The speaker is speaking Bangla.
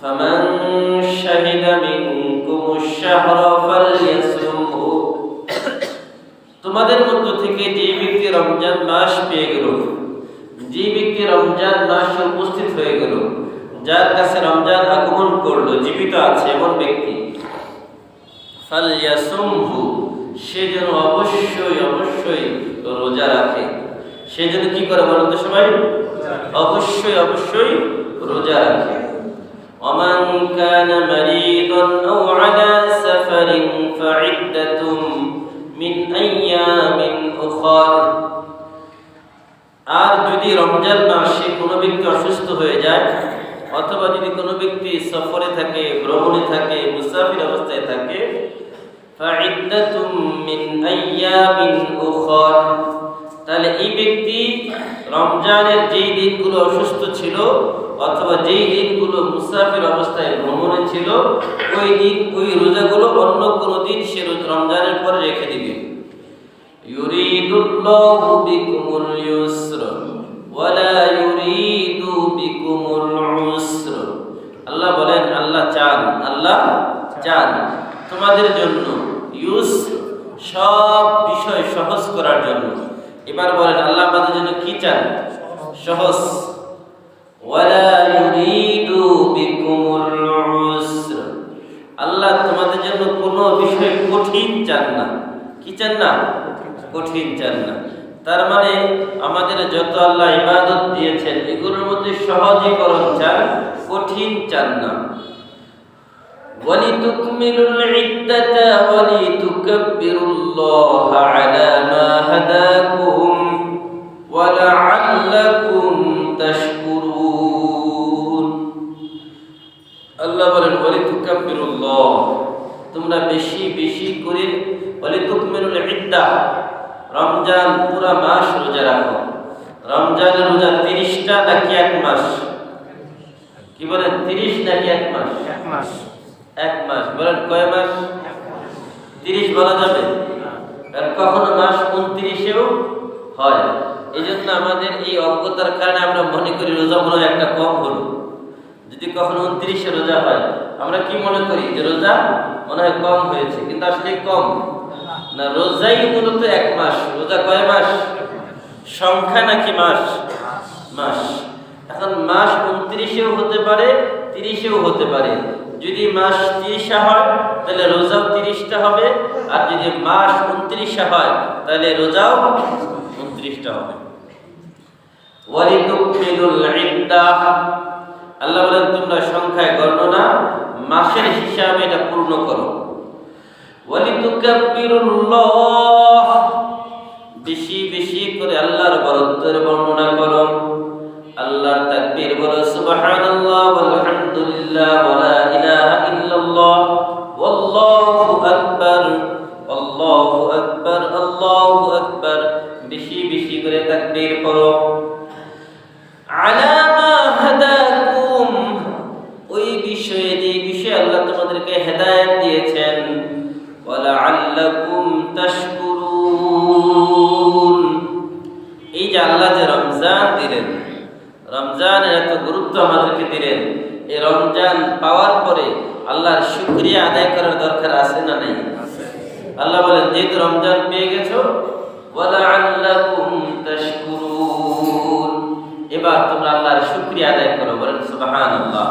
ফামান শাহিদা মিনকুমুশ শাহরা ফালইয়াসুমহু, তোমাদের মধ্য থেকে যে ব্যক্তি রমজান মাস পেয়ে গেল, যে ব্যক্তি রমজান মাসে উপস্থিত হয়ে গেল, যার কাছে রমজান আগমন করলো, জীবিত আছে এমন ব্যক্তি, ফালইয়াসুমহু, সে যেন অবশ্যই রোজা রাখে। সে যেন কি করে বলেন তো সবাই? অবশ্যই রোজা রাখে। ওমান কানা মারিদান আও আলা সাফারিন ফাইদ্দাতুম মিন আইয়ামিন উখর, আর যদি রমজান মাসে কোনো ব্যক্তি অসুস্থ হয়ে যায়, অথবা যদি কোনো ব্যক্তি সফরে থাকে, ভ্রমণে থাকে, মুসাফির অবস্থায় থাকে, ফাইদ্দাতুম মিন আইয়ামিন উখর, তাহলে এই ব্যক্তি রমজানের যেই দিনগুলো অসুস্থ ছিল অথবা যেই দিনগুলো মুসাফির অবস্থায় ভ্রমণে ছিল, ওই দিন ওই রোজাগুলো অন্য কোনো দিন সে রমজানের পরে রেখে দিবে। ইউরিদুল্লাহু বিকুমুল ইউসর ওয়ালা ইউরিদু বিকুমুল উসর, আল্লাহ বলেন, আল্লাহ চান তোমাদের জন্য ইউসর, সব বিষয় সহজ করার জন্য। এবার বলেন, আল্লাহ আমাদের জন্য কি চান? সহজ। ওয়ালা ইউরিদু বিকুমুল উসর, আল্লাহ তোমাদের জন্য কোনো বিষয় কঠিন চান না। কি চান না? কঠিন চান না। তার মানে আমাদের যত আল্লাহ ইবাদত দিয়েছেন এগুলোর মধ্যে সহজীকরণ চান, কঠিন চান না। ওয়ালিতুকমিলুল ইদ্দাতা ওয়ালিতুকাব্বিরুল্লাহা আলা মা হাদাকুম ওয়া লাআল্লাকুম তাশকুরুন। আল্লাহ বলেন, ওয়ালিতুকাব্বিরুল্লাহ, তোমরা বেশি করে ওয়ালিতুকমিলুল ইদ্দা, রমজান পুরা মাস রোজা রাখো। রমজানের রোজা 30টা নাকি এক মাস? কি বলেন, 30 নাকি এক মাস? এক মাস। বলেন কয় মাস? 30 বলা যাবে? কারণ কখনো মাস 29-এও হয়। এই জন্য আমাদের এই অজ্ঞতার কারণে আমরা মনে করি রোজা মনে হয় একটা কম হলো। যদি কখনো 29-এ রোজা হয়, আমরা কি মনে করি যে রোজা মনে হয় কম হয়েছে, কিন্তু আসলে কম না। রোজাই মূলত এক মাস। রোজা কয় মাস? সংখ্যা নাকি মাস? মাস। এখন মাস 29-এও হতে পারে, 30-এও হতে পারে। যদি মাস 30 হয় তাহলে রোজাও 30টা হবে, আর যদি মাস 29 হয় তাহলে রোজাও 29টা হবে। ওয়ালিতুকমিলুল ইদ্দাহ, আল্লাহ বলেন তোমরা সংখ্যায় গণনা, মাসের হিসাবে এটা পূর্ণ করো। ওয়ালিতুকাব্বিরুল্লাহ, বেশি করে আল্লাহর বরত্বের বর্ণনা করো। আল্লাহর তাকবীর বলো, সুবহানাল্লাহ ওয়ালহামদুলিল্লাহ ওয়ালা ইলাহা ইল্লাল্লাহ ওয়াল্লাহু আকবার, আল্লাহু আকবার, আল্লাহু আকবার। বেশি করে তাকবীর পড়ো। আলা মা হাদাকুম, ওই বিষয়ে যে বিষয়ে আল্লাহ তোমাদেরকে হেদায়েত দিয়েছেন। ওয়ালা আল্লাকুম তাশকুরুন, এই যে আল্লাহ যে রমজান দিলেন, রমজানের এত গুরুত্ব আমাদেরকে দিলেন, এই রমজান পাওয়ার পরে আল্লাহর শুকরিয়া আদায় করার দরকার আছে না নাই? আল্লাহ বলেন, যেহেতু রমজান পেয়ে গেছো, ওয়ালা আল্লাকুম তাশকুরুন, এবার তোমরা আল্লাহর শুকরিয়া আদায় করো। বলেন সুবহানাল্লাহ।